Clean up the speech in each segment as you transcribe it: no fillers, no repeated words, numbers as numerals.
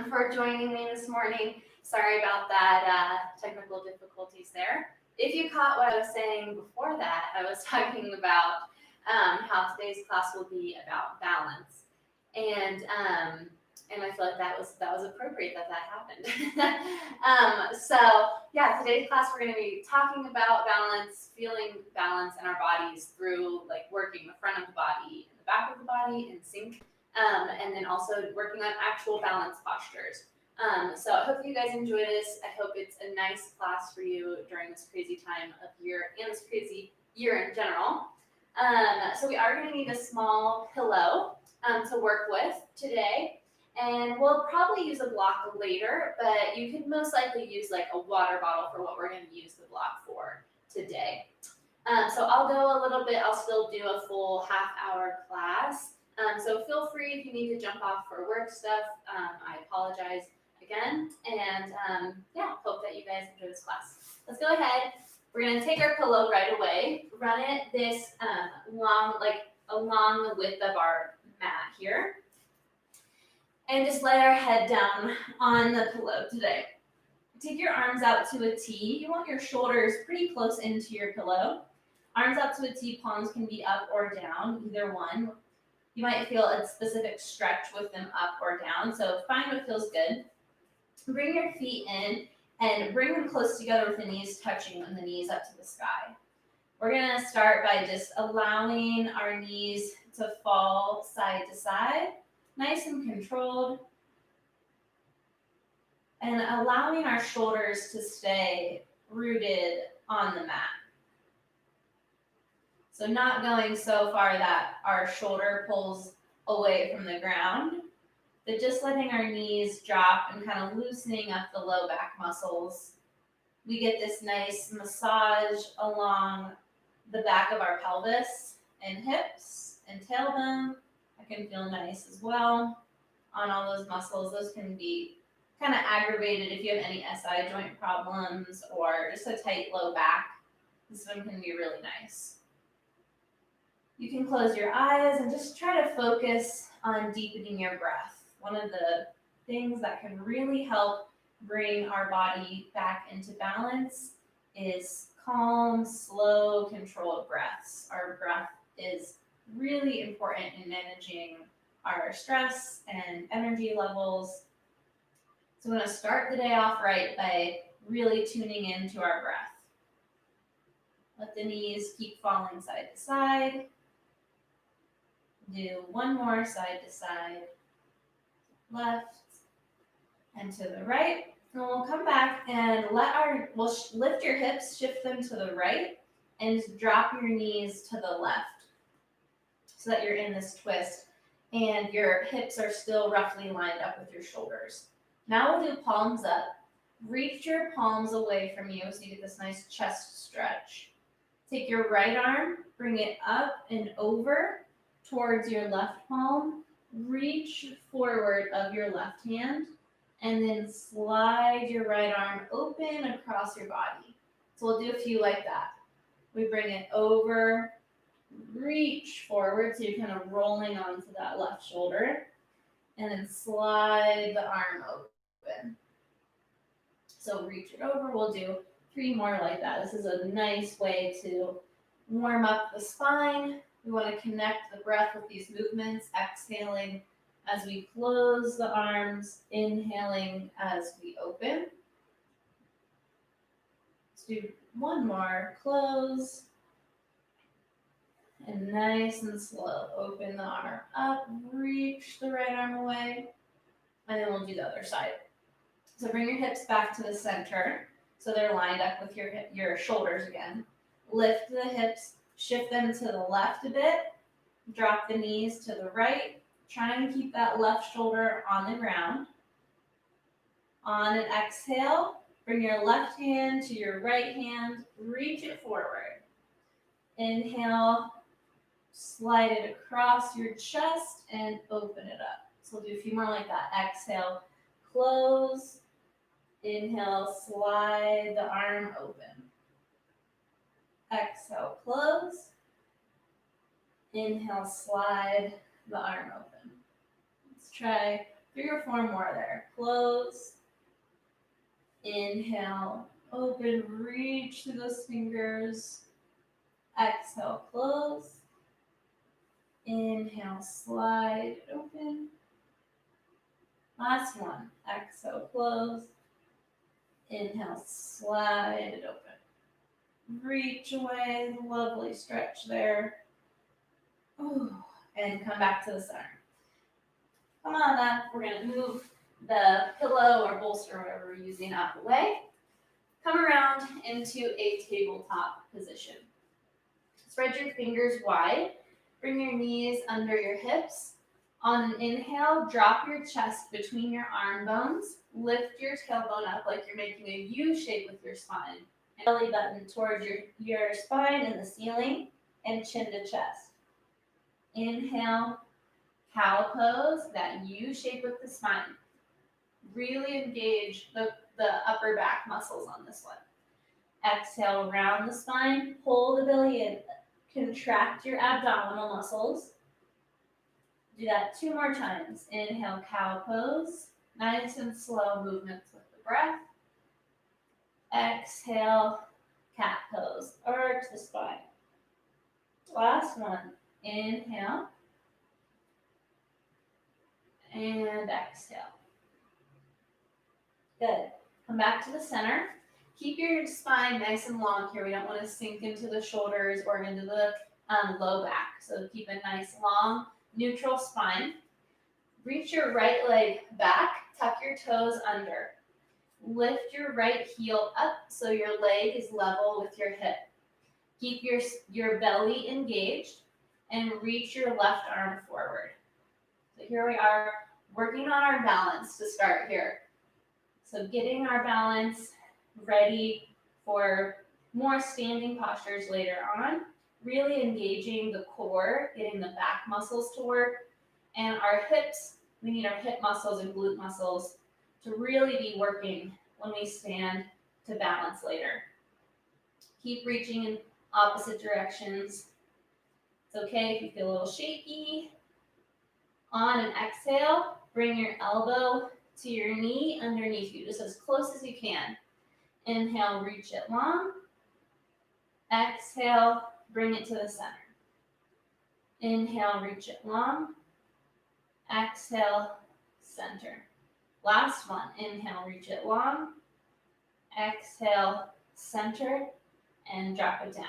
for joining me this morning. Sorry about that technical difficulties there. If you caught what I was saying before that, I was talking about how today's class will be about balance, and I feel like that was appropriate that happened. So yeah, today's class we're going to be talking about balance, feeling balance in our bodies through like working the front of the body and the back of the body in sync. And then also working on actual balance postures. So I hope you guys enjoy this. I hope it's a nice class for you during this crazy time of year and this crazy year in general. So we are going to need a small pillow to work with today. And we'll probably use a block later, but you could most likely use like a water bottle for what we're going to use the block for today. So I'll go a little bit, I'll still do a full half-hour class. So feel free if you need to jump off for work stuff. I apologize again, and yeah, hope that you guys enjoy this class. Let's go ahead. We're gonna take our pillow right away, run it this along the width of our mat here, and just lay our head down on the pillow today. Take your arms out to a T. You want your shoulders pretty close into your pillow. Arms out to a T, palms can be up or down, either one. You might feel a specific stretch with them up or down, so find what feels good. Bring your feet in and bring them close together with the knees touching and the knees up to the sky. We're going to start by just allowing our knees to fall side to side, nice and controlled, and allowing our shoulders to stay rooted on the mat. So not going so far that our shoulder pulls away from the ground, but just letting our knees drop and kind of loosening up the low back muscles. We get this nice massage along the back of our pelvis and hips and tailbone. That can feel nice as well on all those muscles. Those can be kind of aggravated if you have any SI joint problems or just a tight low back. This one can be really nice. You can close your eyes and just try to focus on deepening your breath. One of the things that can really help bring our body back into balance is calm, slow, controlled breaths. Our breath is really important in managing our stress and energy levels. So we're going to start the day off right by really tuning into our breath. Let the knees keep falling side to side. Do one more side to side, left and to the right. And we'll come back and we'll lift your hips, shift them to the right, and drop your knees to the left so that you're in this twist and your hips are still roughly lined up with your shoulders. Now we'll do palms up. Reach your palms away from you so you get this nice chest stretch. Take your right arm, bring it up and over towards your left palm, reach forward of your left hand, and then slide your right arm open across your body. So we'll do a few like that. We bring it over, reach forward, so you're kind of rolling onto that left shoulder, and then slide the arm open. So reach it over, we'll do 3 more like that. This is a nice way to warm up the spine. We want to connect the breath with these movements, exhaling as we close the arms, inhaling as we open. Let's do one more, close, and nice and slow. Open the arm up, reach the right arm away, and then we'll do the other side. So bring your hips back to the center so they're lined up with your shoulders again. Lift the hips, shift them to the left a bit, drop the knees to the right. Try and keep that left shoulder on the ground. On an exhale, bring your left hand to your right hand, reach it forward. Inhale, slide it across your chest and open it up. So we'll do a few more like that. Exhale, close. Inhale, slide the arm open. Exhale, close. Inhale, slide the arm open. Let's try 3 or 4 more there. Close. Inhale, open, reach through those fingers. Exhale, close. Inhale, slide it open. Last one. Exhale, close. Inhale, slide it open. Reach away, lovely stretch there. Ooh. And come back to the center. Come on up, we're gonna move the pillow or bolster, whatever we're using, out of the way. Come around into a tabletop position. Spread your fingers wide. Bring your knees under your hips. On an inhale, drop your chest between your arm bones. Lift your tailbone up like you're making a U shape with your spine. And belly button towards your spine and the ceiling, and chin to chest. Inhale, cow pose, that U shape with the spine. Really engage the upper back muscles on this one. Exhale, round the spine, pull the belly in, contract your abdominal muscles. Do that 2 more times. Inhale, cow pose. Nice and slow movements with the breath. Exhale, cat pose. Arch the spine. Last one. Inhale. And exhale. Good. Come back to the center. Keep your spine nice and long here. We don't want to sink into the shoulders or into the low back. So keep a nice, long, neutral spine. Reach your right leg back. Tuck your toes under. Lift your right heel up so your leg is level with your hip. Keep your belly engaged and reach your left arm forward. So here we are, working on our balance to start here. So getting our balance ready for more standing postures later on, really engaging the core, getting the back muscles to work, and our hips, we need our hip muscles and glute muscles to really be working when we stand to balance later. Keep reaching in opposite directions. It's okay if you feel a little shaky. On an exhale, bring your elbow to your knee underneath you, just as close as you can. Inhale, reach it long. Exhale, bring it to the center. Inhale, reach it long. Exhale, center. Last one. Inhale, reach it long. Exhale, center, and drop it down.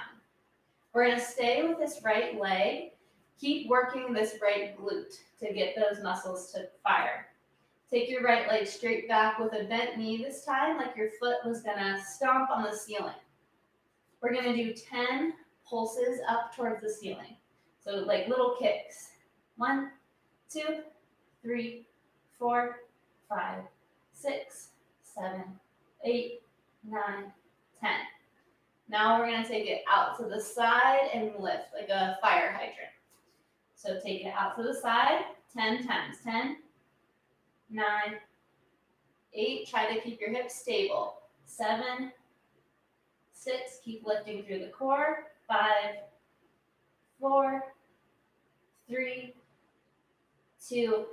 We're going to stay with this right leg. Keep working this right glute to get those muscles to fire. Take your right leg straight back with a bent knee this time, like your foot was going to stomp on the ceiling. We're going to do 10 pulses up towards the ceiling. So like little kicks. 1, 2, 3, 4, 5, 6, 7, 8, 9, 10. Now we're going to take it out to the side and lift like a fire hydrant. So take it out to the side 10 times. 10, 9, 8. Try to keep your hips stable. 7, 6. Keep lifting through the core. 5, 4, 3, 2,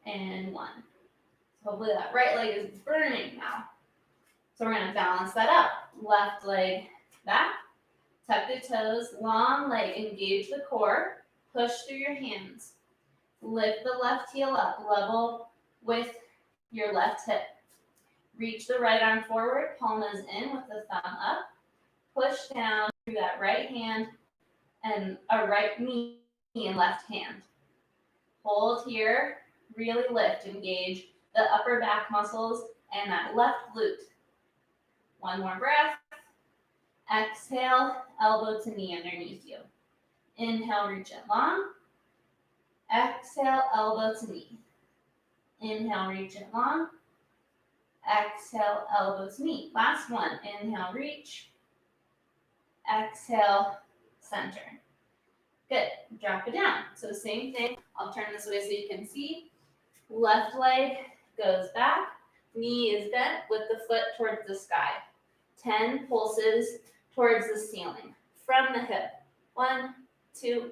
and 1. So hopefully that right leg is burning now. So we're going to balance that out. Left leg back. Tuck the toes. Long leg. Engage the core. Push through your hands. Lift the left heel up. Level with your left hip. Reach the right arm forward. Palm is in with the thumb up. Push down through that right hand and a right knee and left hand. Hold here. Really lift. Engage the upper back muscles and that left glute. One more breath. Exhale, elbow to knee underneath you. Inhale, reach it long. Exhale, elbow to knee. Inhale, reach it long. Exhale, elbow to knee. Last one. Inhale, reach. Exhale, center. Good. Drop it down. So same thing. I'll turn this way so you can see. Left leg goes back. Knee is bent with the foot towards the sky. 10 pulses towards the ceiling from the hip. 1, 2,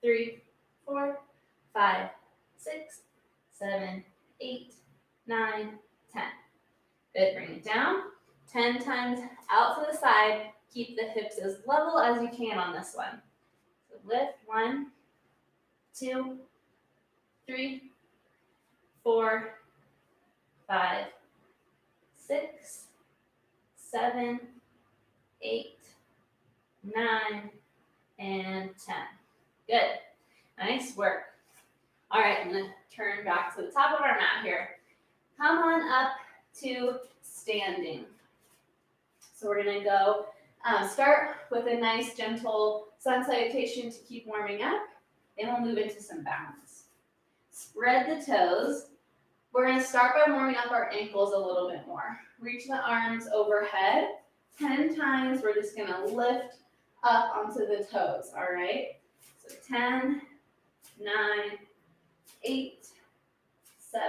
3, 4, 5, 6, 7, 8, 9, 10. Good, bring it down. 10 times out to the side. Keep the hips as level as you can on this one. So lift, 1, 2, 3, 4, 5, 6, 7, 8, 9, and 10. Good. Nice work. All right, I'm going to turn back to the top of our mat here. Come on up to standing. So we're going to go start with a nice gentle sun salutation to keep warming up. Then we'll move into some balance. Spread the toes. We're going to start by warming up our ankles a little bit more. Reach the arms overhead. 10 times, we're just going to lift up onto the toes, all right? So 10, 9, 8, 7,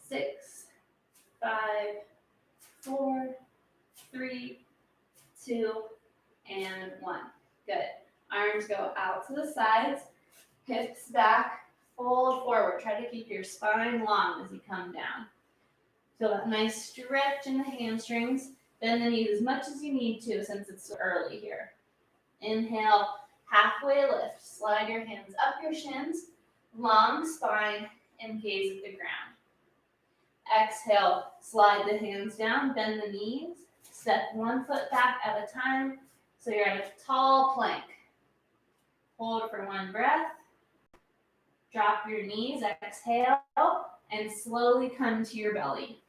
6, 5, 4, 3, 2, and 1. Good. Arms go out to the sides, hips back, fold forward. Try to keep your spine long as you come down. Feel that nice stretch in the hamstrings. Bend the knees as much as you need to since it's so early here. Inhale, halfway lift. Slide your hands up your shins, long spine, and gaze at the ground. Exhale, slide the hands down, bend the knees, step one foot back at a time so you're at a tall plank. Hold for one breath. Drop your knees, exhale, and slowly come to your belly.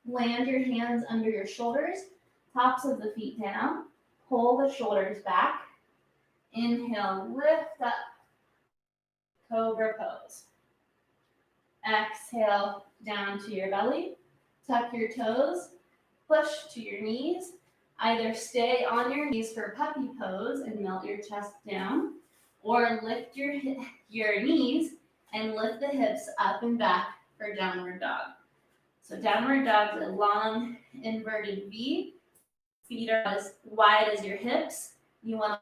Land your hands under your shoulders, tops of the feet down. Pull the shoulders back. Inhale, lift up, cobra pose. Exhale, down to your belly. Tuck your toes, push to your knees. Either stay on your knees for puppy pose and melt your chest down, or lift your knees and lift the hips up and back for downward dog. So downward dog is a long inverted V. Feet are as wide as your hips. You want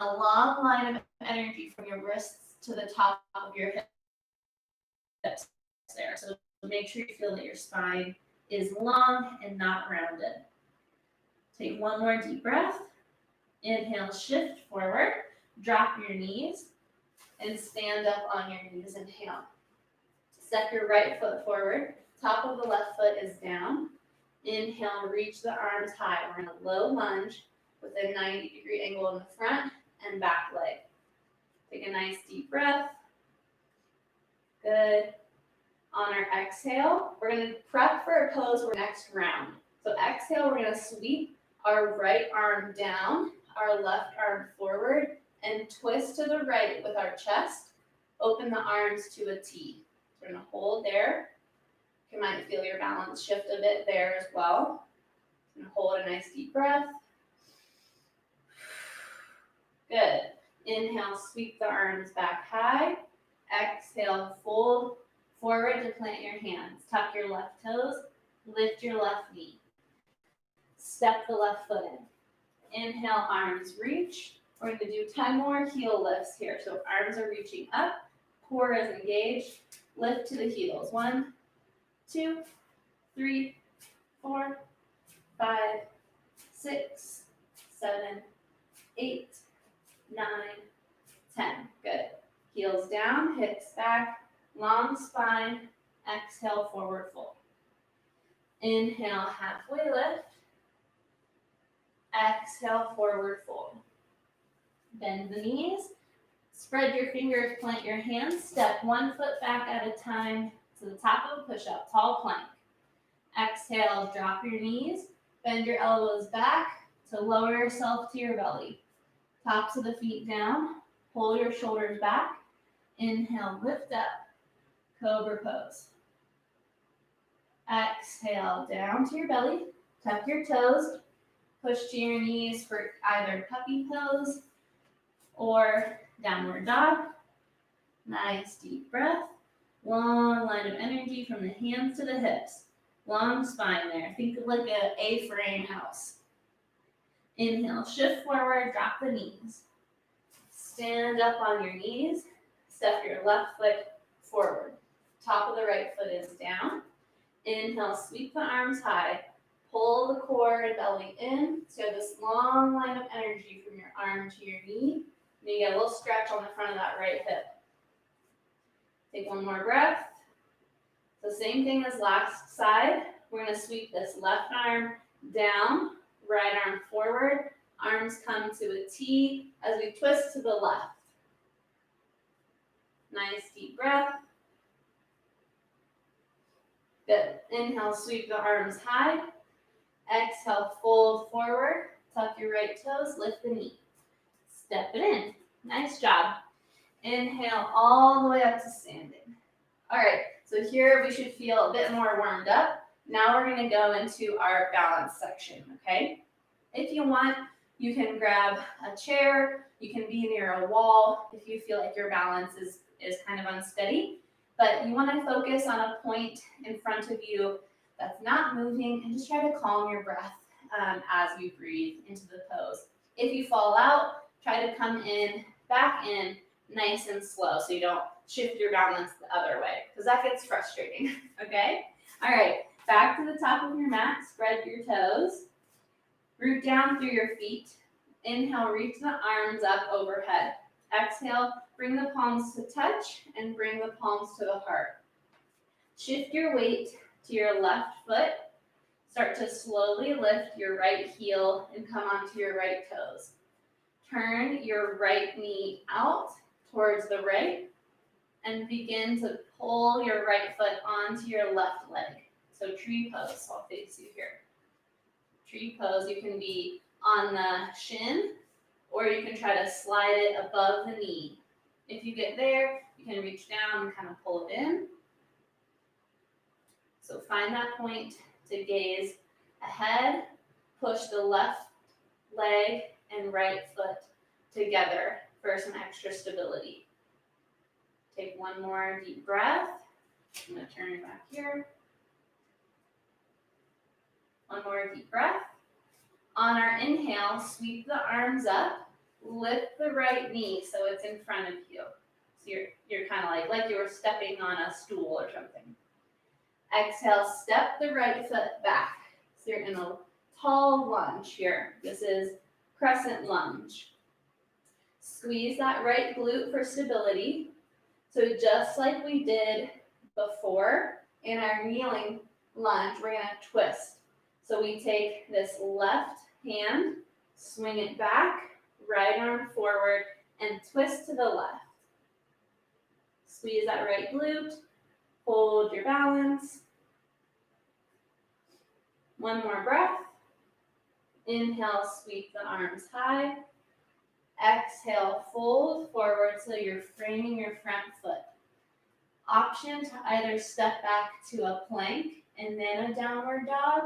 a long line of energy from your wrists to the top of your hips there. So make sure you feel that your spine is long and not rounded. Take one more deep breath. Inhale, shift forward. Drop your knees and stand up on your knees. Inhale. Step your right foot forward. Top of the left foot is down. Inhale, reach the arms high. We're in a low lunge with a 90-degree angle in the front and back leg. Take a nice deep breath. Good. On our exhale, we're going to prep for a pose for next round. So exhale, we're going to sweep our right arm down, our left arm forward, and twist to the right with our chest. Open the arms to a T. So we're going to hold there. You might feel your balance shift a bit there as well. And hold a nice deep breath. Good. Inhale, sweep the arms back high. Exhale, fold forward to plant your hands. Tuck your left toes. Lift your left knee. Step the left foot in. Inhale, arms reach. We're going to do 10 more heel lifts here. So arms are reaching up. Core is engaged. Lift to the heels. 1, 2, 3, 4, 5, 6, 7, 8, 9, 10. Good. Heels down, hips back, long spine. Exhale, forward fold. Inhale, halfway lift. Exhale, forward fold. Bend the knees. Spread your fingers, plant your hands. Step one foot back at a time to the top of a push-up, tall plank. Exhale, drop your knees. Bend your elbows back to lower yourself to your belly. Tops of the feet down. Pull your shoulders back. Inhale, lift up. Cobra pose. Exhale, down to your belly. Tuck your toes. Push to your knees for either puppy pose or downward dog. Nice deep breath. Long line of energy from the hands to the hips. Long spine there. Think of like an A-frame house. Inhale, shift forward, drop the knees. Stand up on your knees. Step your left foot forward. top of the right foot is down. Inhale, sweep the arms high. Pull the core and belly in. So this long line of energy from your arm to your knee. And you get a little stretch on the front of that right hip. Take one more breath. So same thing as last side. We're going to sweep this left arm down, right arm forward. Arms come to a T as we twist to the left. Nice deep breath. Good. Inhale, sweep the arms high. Exhale, fold forward. Tuck your right toes, lift the knee. Step it in. Nice job. Inhale all the way up to standing. All right, so here we should feel a bit more warmed up. Now we're going to go into our balance section, okay? If you want, you can grab a chair. You can be near a wall if you feel like your balance is kind of unsteady. But you want to focus on a point in front of you that's not moving and just try to calm your breath as you breathe into the pose. If you fall out, try to come in, back in, nice and slow so you don't shift your balance the other way because that gets frustrating, okay? All right, back to the top of your mat, spread your toes, root down through your feet. Inhale, reach the arms up overhead. Exhale, bring the palms to touch and bring the palms to the heart. Shift your weight to your left foot. Start to slowly lift your right heel and come onto your right toes. Turn your right knee out towards the right and begin to pull your right foot onto your left leg. So tree pose, I'll face you here. Tree pose, you can be on the shin or you can try to slide it above the knee. If you get there, you can reach down and kind of pull it in. So find that point to gaze ahead, push the left leg and right foot together for some extra stability. Take one more deep breath. I'm going to turn it back here. One more deep breath. On our inhale, sweep the arms up, lift the right knee so it's in front of you. So you're kind of like you were stepping on a stool or something. Exhale, step the right foot back. So you're in a tall lunge here. This is Crescent Lunge. Squeeze that right glute for stability. So just like we did before in our kneeling lunge, we're going to twist. So we take this left hand, swing it back, right arm forward, and twist to the left. Squeeze that right glute, hold your balance. One more breath. Inhale, sweep the arms high. Exhale, fold forward so you're framing your front foot. Option to either step back to a plank and then a downward dog,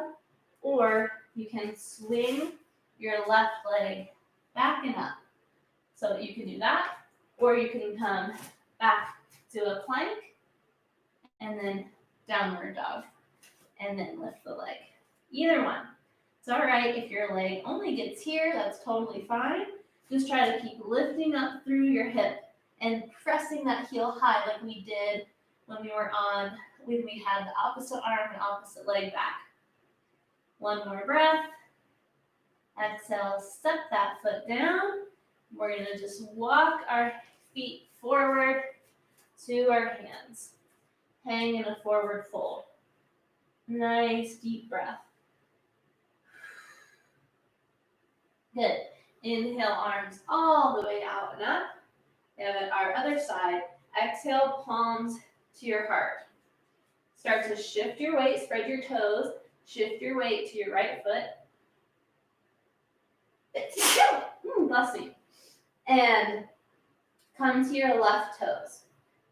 or you can swing your left leg back and up. So you can do that, or you can come back to a plank and then downward dog and then lift the leg. Either one. It's all right if your leg only gets here, that's totally fine. Just try to keep lifting up through your hip and pressing that heel high like we did when we had the opposite arm and opposite leg back. One more breath. Exhale, step that foot down. We're going to just walk our feet forward to our hands. Hang in a forward fold. Nice deep breath. Good. Inhale, arms all the way out and up. And our other side. Exhale, palms to your heart. Start to shift your weight, spread your toes. Shift your weight to your right foot. Bless me. And come to your left toes.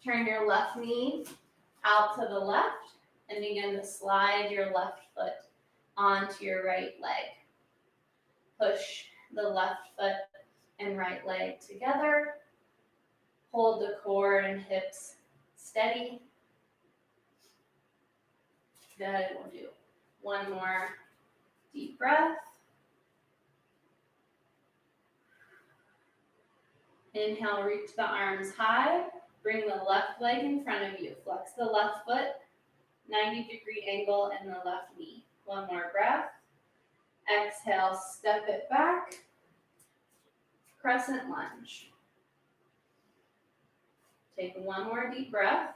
Turn your left knee out to the left and begin to slide your left foot onto your right leg. Push the left foot and right leg together. Hold the core and hips steady. Good, we'll do one more deep breath. Inhale, reach the arms high. Bring the left leg in front of you. Flex the left foot, 90-degree angle in the left knee. One more breath. Exhale, step it back. Crescent lunge. Take one more deep breath.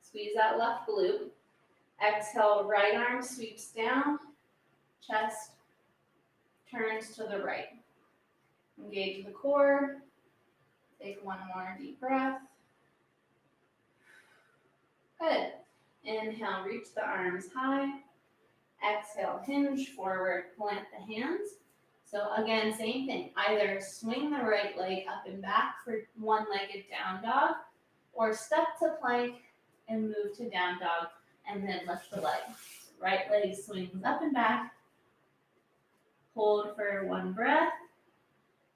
Squeeze that left glute. Exhale, right arm sweeps down. Chest turns to the right. Engage the core. Take one more deep breath. Good. Inhale, reach the arms high. Exhale, hinge forward, plant the hands. So again, same thing. Either swing the right leg up and back for one-legged down dog, or step to plank and move to down dog, and then lift the leg. Right leg swings up and back. Hold for one breath.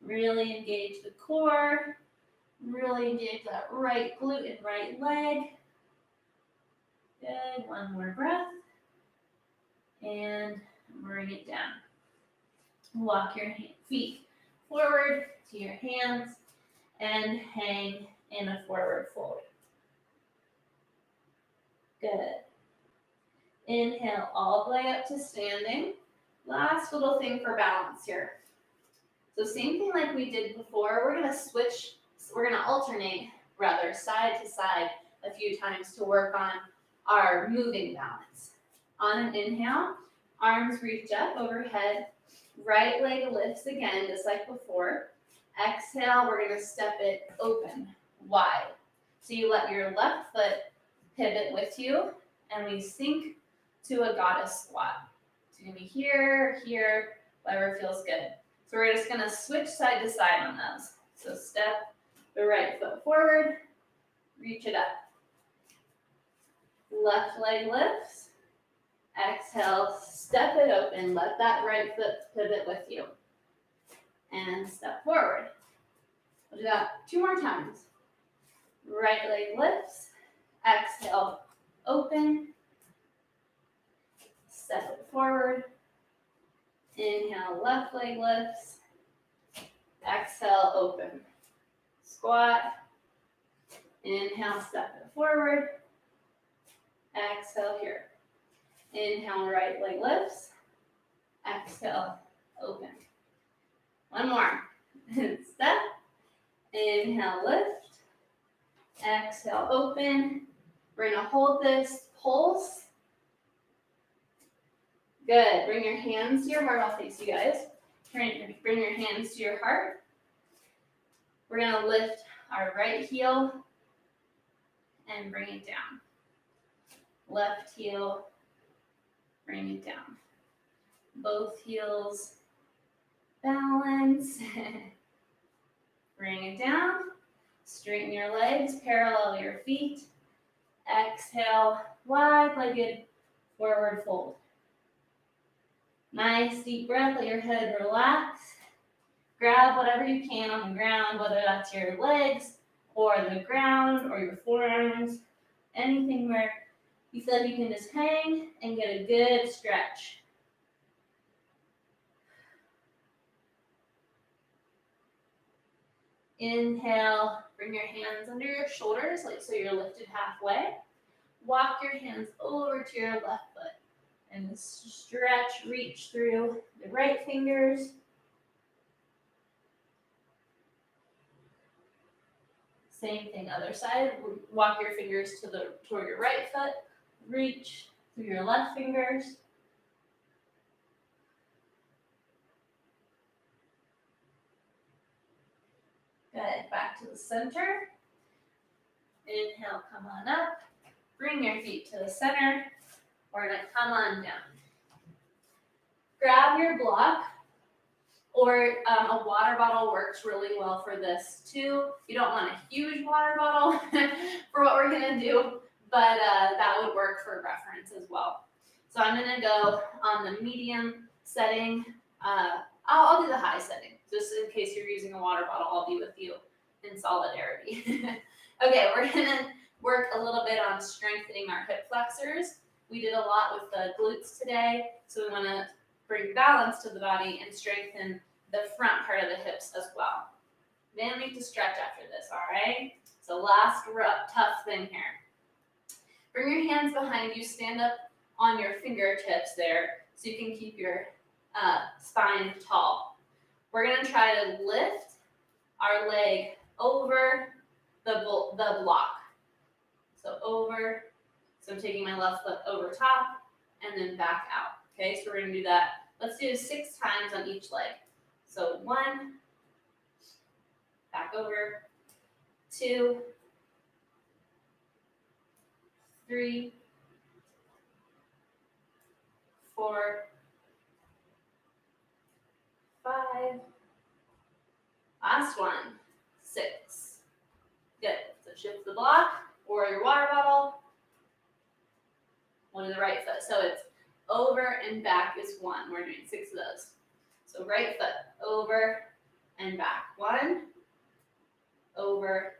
Really engage the core. Really engage that right glute and right leg. Good. One more breath. And bring it down. Walk your feet forward to your hands and hang in a forward fold. Good. Inhale all the way up to standing. Last little thing for balance here. So same thing like we did before. We're going to switch, we're going to alternate rather side to side a few times to work on our moving balance. On an inhale, arms reach up overhead. Right leg lifts again, just like before. Exhale, we're going to step it open, wide. So you let your left foot pivot with you, and we sink to a goddess squat. So you're going to be here, here, whatever feels good. So we're just going to switch side to side on those. So step the right foot forward, reach it up. Left leg lifts. Exhale, step it open. Let that right foot pivot with you. And step forward. We'll do that 2 more times. Right leg lifts. Exhale, open. Step it forward. Inhale, left leg lifts. Exhale, open. Squat. Inhale, step it forward. Exhale here. Inhale, right leg lifts. Exhale, open. One more. Step. Inhale, lift. Exhale, open. We're going to hold this pulse. Good. Bring your hands to your heart. I'll face you guys. Bring your hands to your heart. We're going to lift our right heel and bring it down. Left heel, bring it down. Both heels, balance. Bring it down. Straighten your legs, parallel your feet. Exhale, wide-legged forward fold. Nice deep breath, let your head relax. Grab whatever you can on the ground, whether that's your legs or the ground or your forearms. Anything where you feel like you can just hang and get a good stretch. Inhale, bring your hands under your shoulders, like so you're lifted halfway. Walk your hands over to your left foot and stretch, reach through the right fingers. Same thing, other side. Walk your fingers toward your right foot. Reach through your left fingers. Good. Back to the center. Inhale, come on up. Bring your feet to the center. We're going to come on down. Grab your block, or a water bottle works really well for this too. You don't want a huge water bottle for what we're going to do, but that would work for reference as well. So I'm going to go on the medium setting. I'll do the high setting, just in case you're using a water bottle. I'll be with you in solidarity. Okay, we're going to work a little bit on strengthening our hip flexors. We did a lot with the glutes today, so we want to bring balance to the body and strengthen the front part of the hips as well. Then we have to stretch after this, all right? So last tough thing here. Bring your hands behind you, stand up on your fingertips there so you can keep your spine tall. We're gonna try to lift our leg over the block. So over, so I'm taking my left foot over top and then back out. Okay, so we're gonna do that. Let's do it 6 times on each leg. So 1, back over, 2, 3, 4, 5, last one, 6. Good. So shift the block or your water bottle. One to the right foot. So it's over and back is 1. We're doing 6 of those. So right foot, over and back. 1, over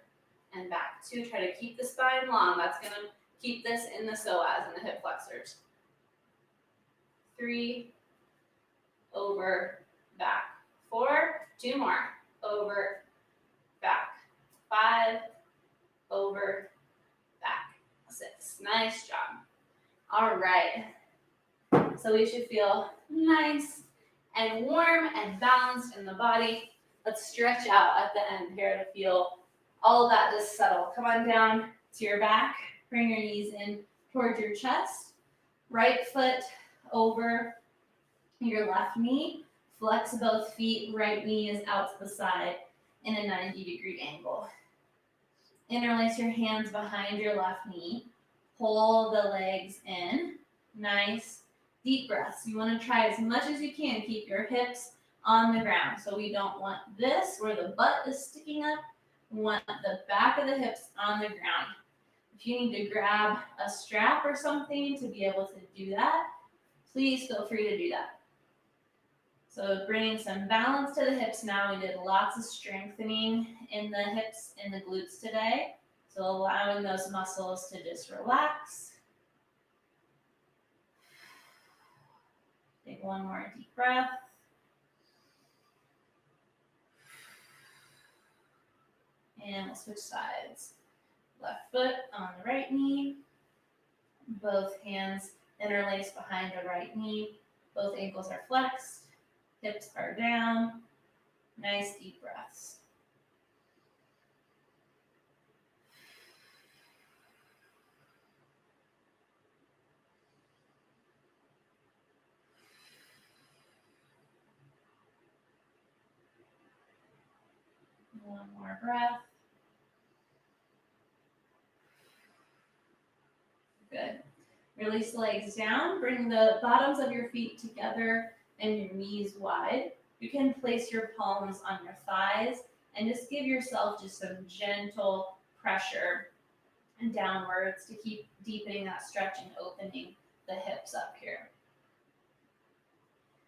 and back. 2, try to keep the spine long. That's going to keep this in the psoas, in the hip flexors. 3, over, back. 4, 2 more. Over, back. 5, over, back. 6. Nice job. All right. So we should feel nice and warm and balanced in the body. Let's stretch out at the end here to feel all of that just settle. Come on down to your back. Bring your knees in towards your chest. Right foot over your left knee. Flex both feet. Right knee is out to the side in a 90-degree angle. Interlace your hands behind your left knee. Pull the legs in. Nice deep breaths. You want to try as much as you can. Keep your hips on the ground. So we don't want this where the butt is sticking up. We want the back of the hips on the ground. If you need to grab a strap or something to be able to do that, please feel free to do that. So bringing some balance to the hips now. We did lots of strengthening in the hips and the glutes today. So allowing those muscles to just relax. Take one more deep breath. And we'll switch sides. Left foot on the right knee. Both hands interlaced behind the right knee. Both ankles are flexed. Hips are down. Nice deep breaths. One more breath. Good. Release the legs down. Bring the bottoms of your feet together and your knees wide. You can place your palms on your thighs and just give yourself just some gentle pressure and downwards to keep deepening that stretch and opening the hips up here.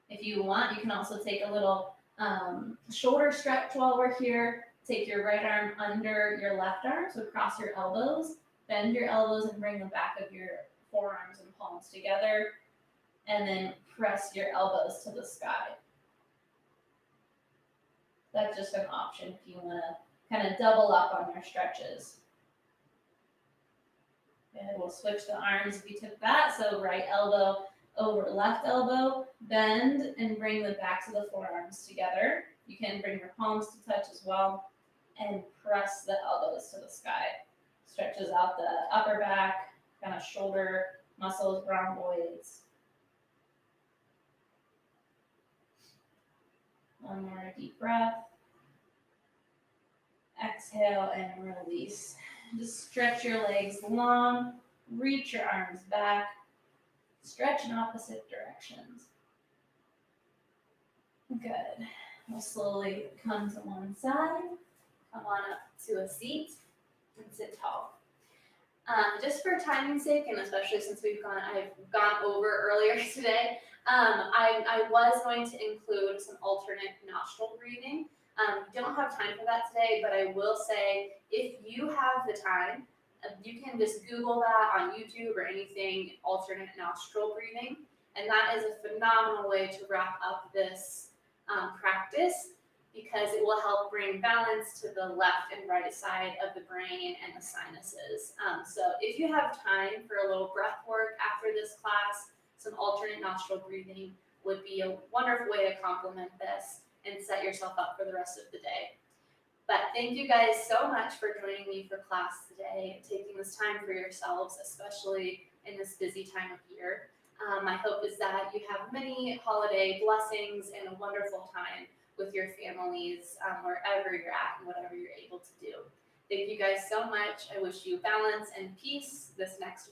If you want, you can also take a little shoulder stretch while we're here. Take your right arm under your left arm, so cross your elbows, bend your elbows and bring the back of your forearms and palms together, and then press your elbows to the sky. That's just an option if you want to kind of double up on your stretches. And we'll switch the arms if you took that. So right elbow over left elbow, bend and bring the backs of the forearms together. You can bring your palms to touch as well and press the elbows to the sky. Stretches out the upper back, kind of shoulder muscles, rhomboids. One more deep breath. Exhale and release. Just stretch your legs long, reach your arms back, stretch in opposite directions. Good. We'll slowly come to one side, come on up to a seat, and sit tall. Just for timing's sake, and especially since I've gone over earlier today, I was going to include some alternate nostril breathing. Don't have time for that today, but I will say if you have the time, you can just Google that on YouTube or anything, alternate nostril breathing, and that is a phenomenal way to wrap up this practice. because it will help bring balance to the left and right side of the brain and the sinuses. So if you have time for a little breath work after this class, some alternate nostril breathing would be a wonderful way to complement this and set yourself up for the rest of the day. But thank you guys so much for joining me for class today, taking this time for yourselves, especially in this busy time of year. My hope is that you have many holiday blessings and a wonderful time with your families, wherever you're at and whatever you're able to do. Thank you guys so much. I wish you balance and peace this next